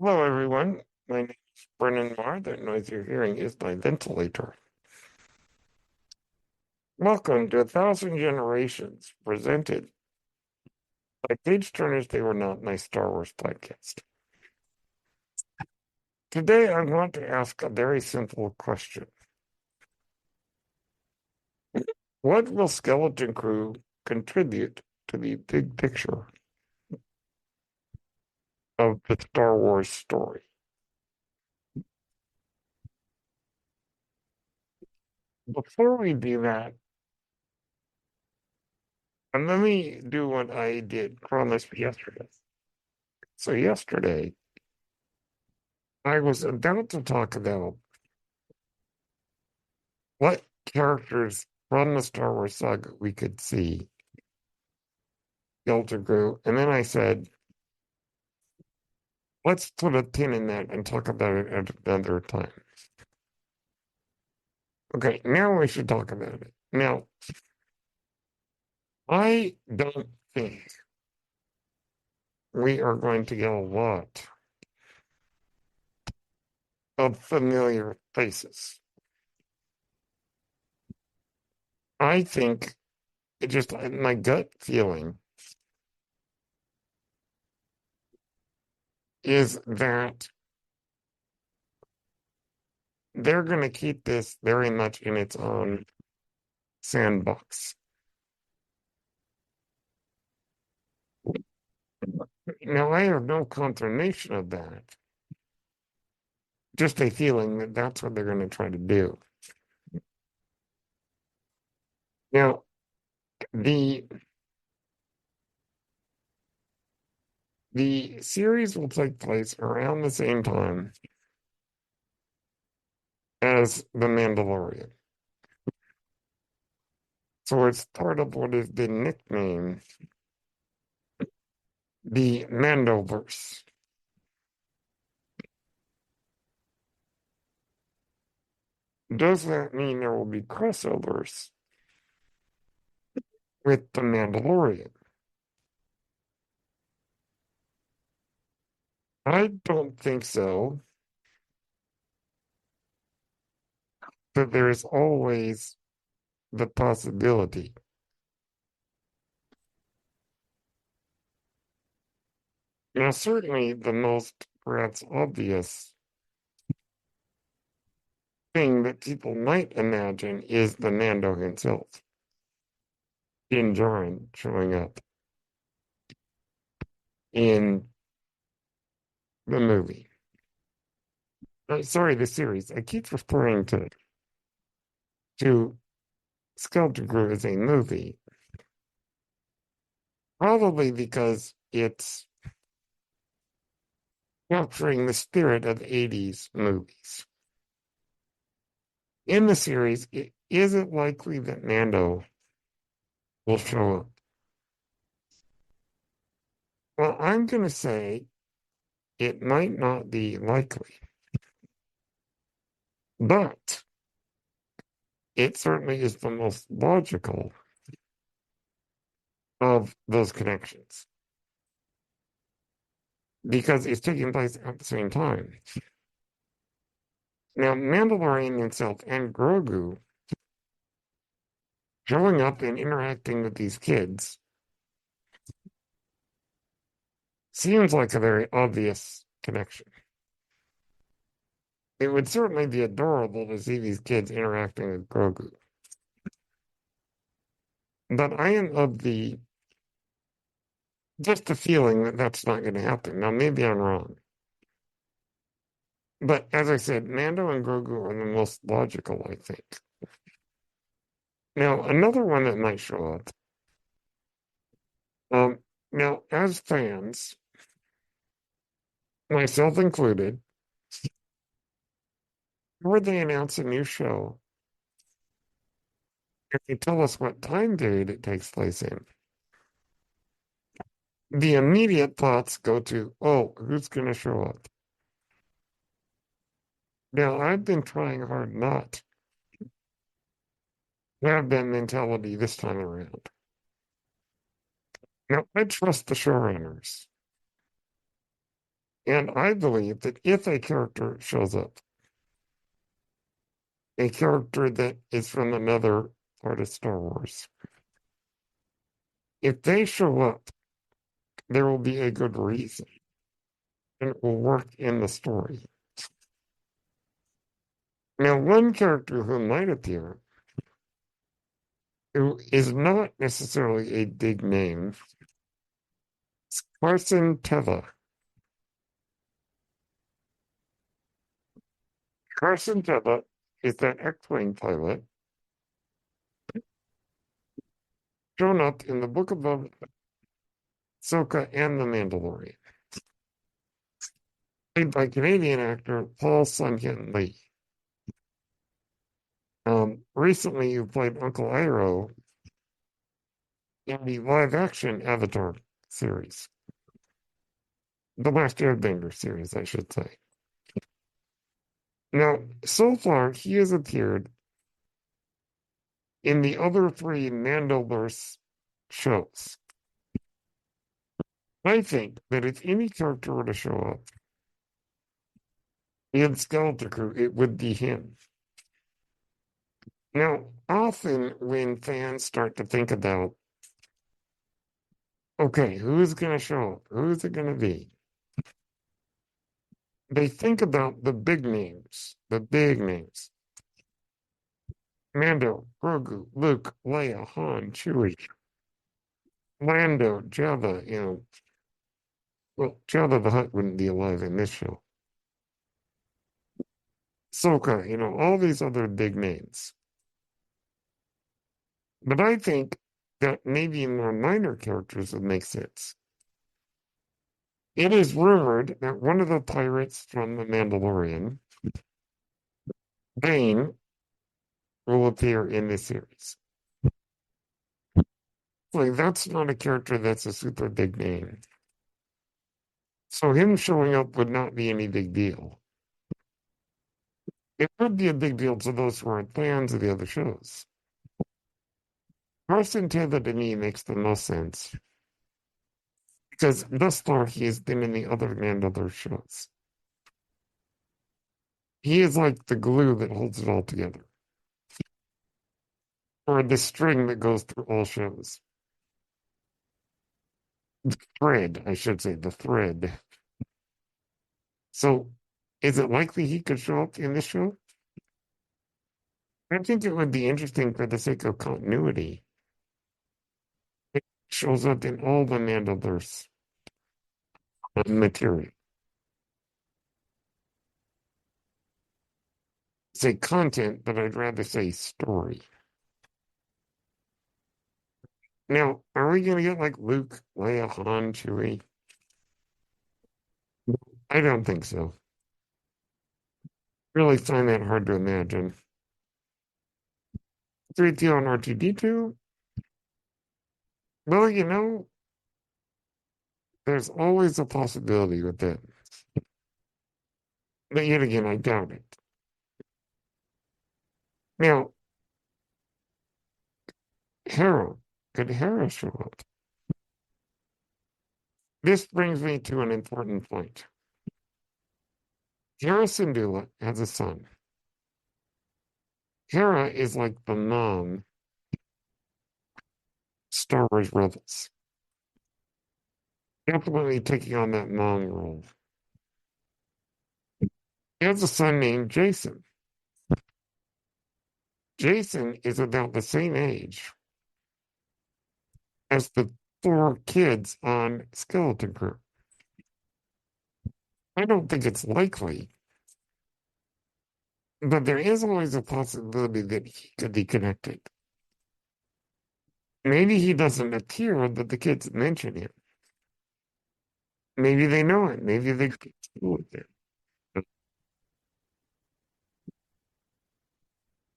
Hello, everyone. My name is Brennan Marr. That noise you're hearing is my ventilator. Welcome to A Thousand Generations, presented by Page Turners. They Were Not My Star Wars podcast. Today, I want to ask a very simple question. What will Skeleton Crew contribute to the big picture of the Star Wars story? Before we do that, and let me do what I did promise yesterday. So yesterday, I was about to talk about what characters from the Star Wars saga we could see Delta Crew, and then I said, let's put a pin in that and talk about it at another time. Okay, now we should talk about it. Now, I don't think we are going to get a lot of familiar faces. I think it just my gut feeling is that they're going to keep this very much in its own sandbox. Now, I have no confirmation of that, just a feeling that that's what they're going to try to do. Now, the the series will take place around the same time as The Mandalorian. So it's part of what has been nicknamed the Mandoverse. Does that mean there will be crossovers with The Mandalorian? I don't think so, but there is always the possibility. Now, certainly the most perhaps obvious thing that people might imagine is the Mando himself, Din Djarin, showing up in the movie. Sorry, the series. I keep referring to Skeleton Crew as a movie, probably because it's capturing the spirit of 80s movies. In the series, it isn't likely that Mando will show up. Well, I'm going to say it might not be likely, but it certainly is the most logical of those connections because it's taking place at the same time. Now, Mandalorian himself and Grogu showing up and interacting with these kids seems like a very obvious connection. It would certainly be adorable to see these kids interacting with Grogu. But I am of the just a feeling that that's not going to happen. Now, maybe I'm wrong. But as I said, Mando and Grogu are the most logical, I think. Now, another one that might show up. Um, now, as fans, myself included, before they announce a new show, if they tell us what time period it takes place in, the immediate thoughts go to, oh, who's going to show up? Now, I've been trying hard not to have that mentality this time around. Now, I trust the showrunners. And I believe that if a character shows up, a character that is from another part of Star Wars, if they show up, there will be a good reason and it will work in the story. Now, one character who might appear, who is not necessarily a big name, is Carson Teva. Carson Teva is that X-Wing pilot shown up in the Book of Ahsoka and the Mandalorian, played by Canadian actor Paul Sun-Hyun Lee. Recently, you played Uncle Iroh in the live-action Avatar series, the Last Airbender series, I should say. Now, so far, he has appeared in the other three Mandoverse shows. I think that if any character were to show up in Skeleton Crew, it would be him. Now, often when fans start to think about, okay, who's going to show up? Who's it going to be? They think about the big names, Mando, Grogu, Luke, Leia, Han, Chewie, Lando, Jabba, well, Jabba the Hutt wouldn't be alive in this show. Ahsoka, all these other big names. But I think that maybe more minor characters would make sense. It is rumored that one of the pirates from The Mandalorian, Bane, will appear in this series. Like, that's not a character that's a super big name. So him showing up would not be any big deal. It would be a big deal to those who aren't fans of the other shows. Carson Taylor to me makes the most sense because thus far he has been in the other Mandoverse shows. He is like the glue that holds it all together, or the string that goes through all shows. The thread, I should say, the thread. So, is it likely he could show up in this show? I think it would be interesting for the sake of continuity. It shows up in all the Mandoverse material. Say content, but I'd rather say story. Now, are we going to get like Luke, Leia, Han, Chewie? I don't think so. Really find that hard to imagine. 3PO and R2D2? Well, there's always a possibility with that. But yet again, I doubt it. Now, Hera, could Hera show up? This brings me to an important point. Hera Syndulla has a son. Hera is like the mom Star Wars Rebels. Definitely taking on that mom role. He has a son named Jason. Jason is about the same age as the four kids on Skeleton Crew. I don't think it's likely, but there is always a possibility that he could be connected. Maybe he doesn't appear, but the kids mention him. Maybe they know it. Maybe they go to school with him.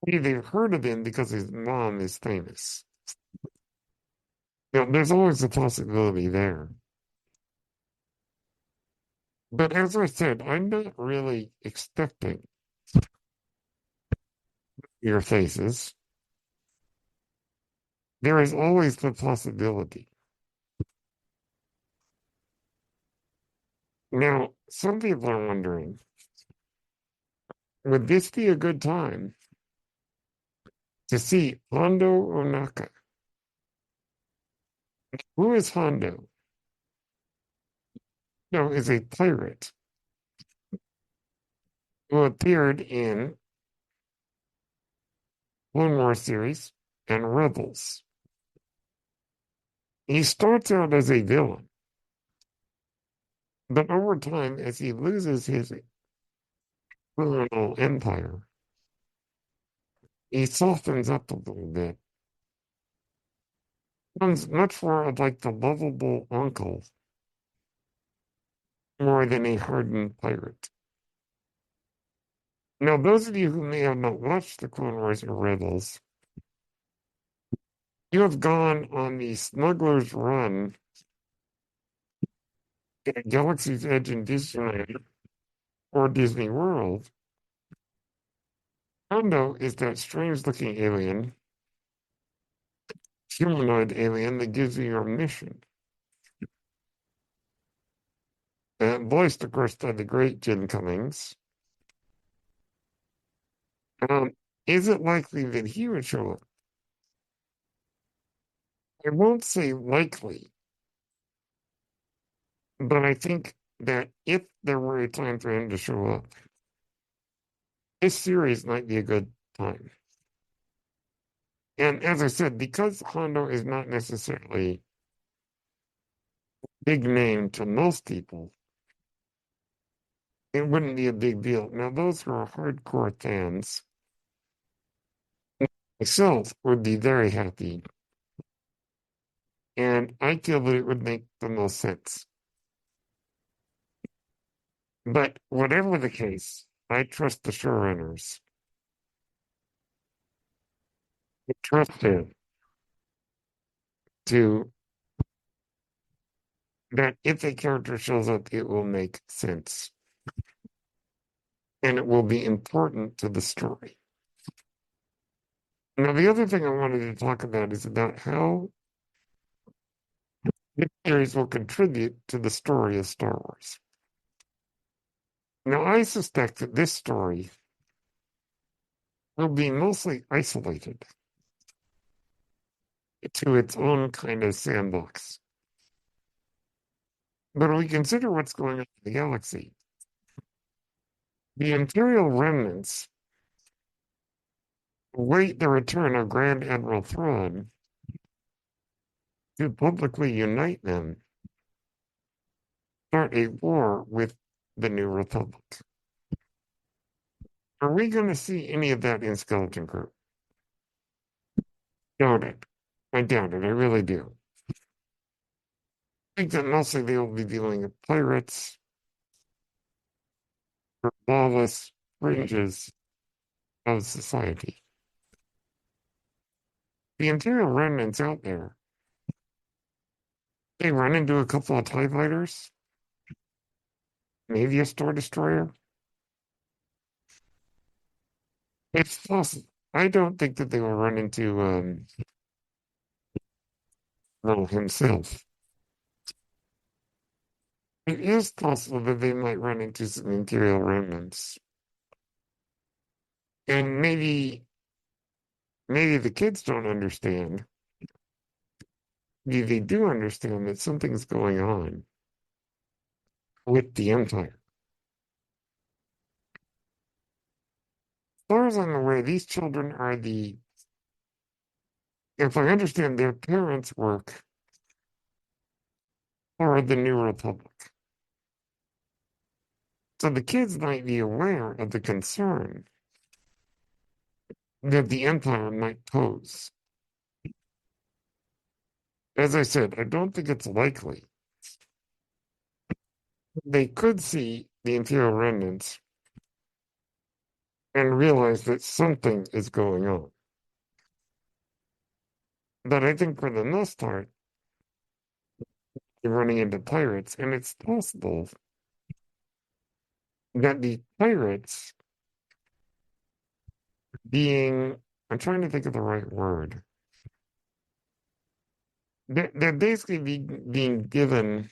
Maybe they've heard of him because his mom is famous. There's always a possibility there. But as I said, I'm not really expecting your faces. There is always the possibility. Now, some people are wondering, would this be a good time to see Hondo Onaka? Who is Hondo? No, is a pirate who appeared in Clone Wars series and Rebels. He starts out as a villain, but over time, as he loses his criminal empire, he softens up a little bit. Becomes much more like the lovable uncle more than a hardened pirate. Now, those of you who may have not watched the Clone Wars or Rebels, you have gone on the smuggler's run at Galaxy's Edge in Disneyland or Disney World. Hondo is that strange-looking alien, humanoid alien that gives you your mission. Voiced, of course, by the great Jim Cummings. Um, is it likely that he would show up? I won't say likely, but I think that if there were a time for him to show up, this series might be a good time. And as I said, because Hondo is not necessarily big name to most people, it wouldn't be a big deal. Now, those who are hardcore fans, myself, would be very happy. And I feel that it would make the most sense. But whatever the case, I trust the showrunners. I trust them to that if a character shows up, it will make sense. And it will be important to the story. Now, the other thing I wanted to talk about is about how this series will contribute to the story of Star Wars. Now, I suspect that this story will be mostly isolated to its own kind of sandbox. But when we consider what's going on in the galaxy, the Imperial remnants await the return of Grand Admiral Thrawn to publicly unite them, start a war with the New Republic. Are we going to see any of that in Skeleton Crew? Doubt it. I doubt it. I really do. I think that mostly they will be dealing with pirates, or lawless fringes of society. The Imperial remnants out there, they run into a couple of TIE fighters, maybe a Star Destroyer. It's possible. I don't think that they will run into Ro himself. It is possible that they might run into some Imperial remnants. And maybe the kids don't understand. Maybe they do understand that something's going on with the Empire. As far as I'm aware, these children are if I understand, their parents work for the New Republic. So the kids might be aware of the concern that the Empire might pose. As I said, I don't think it's likely. They could see the Imperial remnants and realize that something is going on. But I think for the most part, you're running into pirates, and it's possible that the pirates being, I'm trying to think of the right word, they're basically being given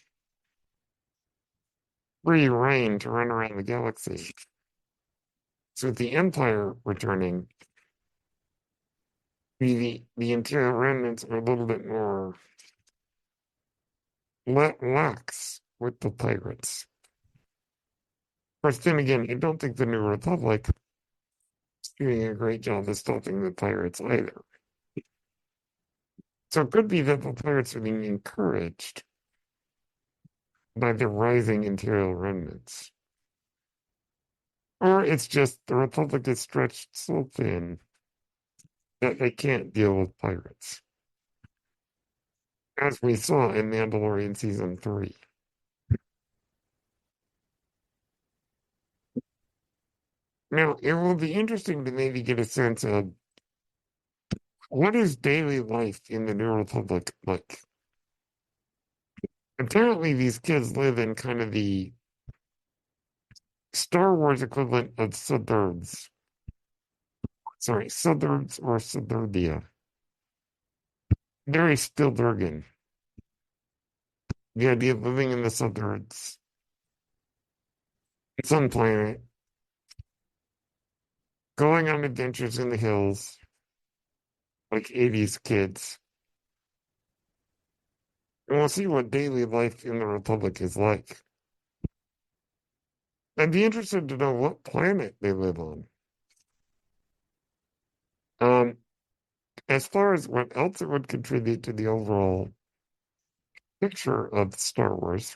free reign to run around the galaxy. So with the Empire returning, the interior remnants are a little bit more lax with the pirates. Of course, then again, I don't think the New Republic is doing a great job of stopping the pirates either. So it could be that the pirates are being encouraged by the rising Imperial remnants. Or it's just the Republic is stretched so thin that they can't deal with pirates. As we saw in Mandalorian Season 3. Now, it will be interesting to maybe get a sense of what is daily life in the New Republic like. Apparently, these kids live in kind of the Star Wars equivalent of suburbs. Sorry, suburbs or suburbia. Very Spielbergian. The idea of living in the suburbs, some planet, going on adventures in the hills, like 80s kids. And we'll see what daily life in the Republic is like. I'd be interested to know what planet they live on. As far as what else it would contribute to the overall picture of Star Wars,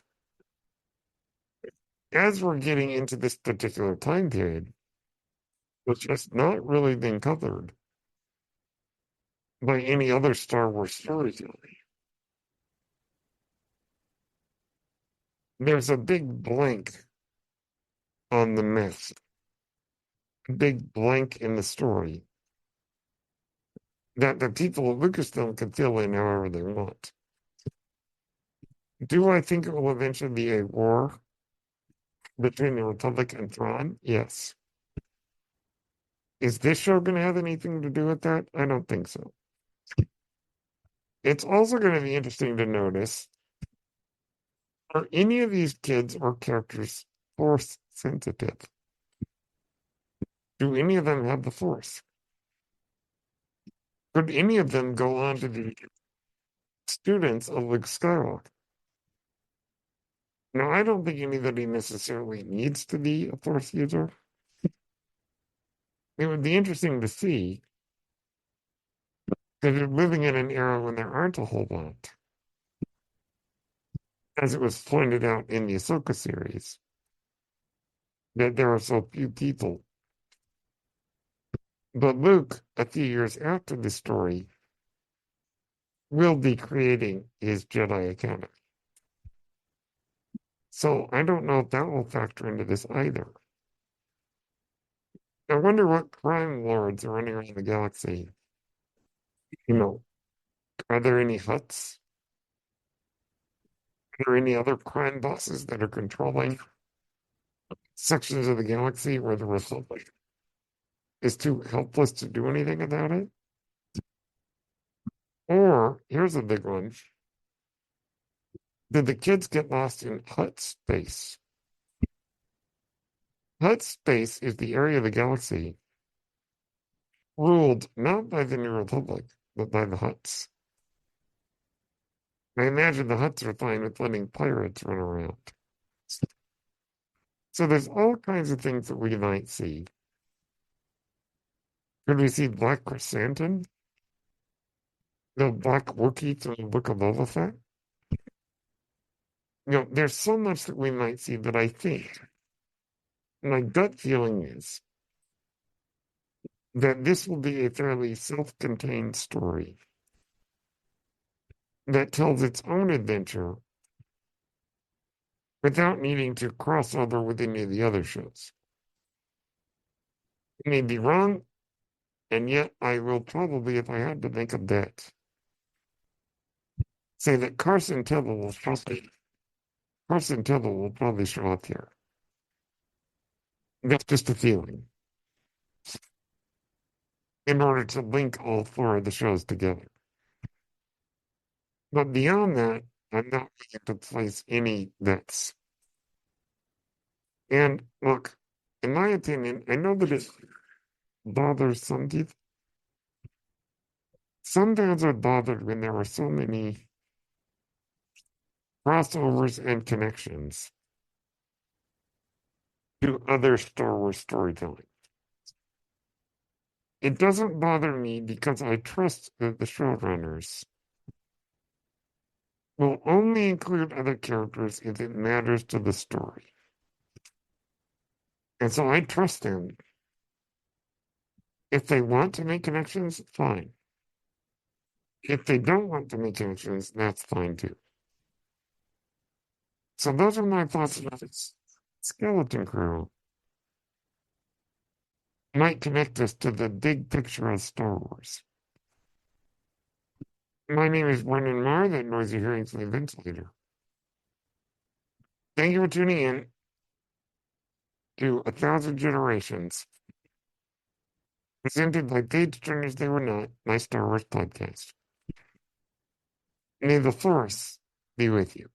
as we're getting into this particular time period, which has not really been covered by any other Star Wars storytelling, there's a big blank on the myth, a big blank in the story that the people of Lucasfilm can fill in however they want. Do I think it will eventually be a war between the Republic and Thrawn? Yes. Is this show going to have anything to do with that? I don't think so. It's also going to be interesting to notice, are any of these kids or characters Force sensitive? Do any of them have the Force? Could any of them go on to be students of Luke Skywalker? Now, I don't think anybody necessarily needs to be a Force user. It would be interesting to see that they're living in an era when there aren't a whole lot. As it was pointed out in the Ahsoka series, that there are so few people. But Luke, a few years after the story, will be creating his Jedi Academy. So I don't know if that will factor into this either. I wonder what crime lords are running around the galaxy. You know, are there any Hutts? Are there any other crime bosses that are controlling sections of the galaxy where the Republic is too helpless to do anything about it? Or, here's a big one. Did the kids get lost in Hutt space? Hutt space is the area of the galaxy ruled not by the New Republic, but by the Hutts. I imagine the Hutts are fine with letting pirates run around. So there's all kinds of things that we might see. Could we see Black Chrysanthemum? The Black Wookiee from the Book of Boba Fett? There's so much that we might see, but I think my gut feeling is that this will be a fairly self-contained story that tells its own adventure without needing to cross over with any of the other shows. I may be wrong, and yet I will probably, if I had to make a bet, say that Carson Teva will probably show up here. That's just a feeling. In order to link all four of the shows together. But beyond that, I'm not willing to place any bets. And look, in my opinion, I know that it bothers some people. Some fans are bothered when there are so many crossovers and connections to other Star Wars storytelling. It doesn't bother me because I trust that the showrunners will only include other characters if it matters to the story. And so I trust them. If they want to make connections, fine. If they don't want to make connections, that's fine too. So those are my thoughts about this. Skeleton Crew might connect us to the big picture of Star Wars. My name is Brendan Marr, that noisy hearings from the ventilator. Thank you for tuning in to A Thousand Generations, presented by Page Turners They Were Not, my Star Wars podcast. May the Force be with you.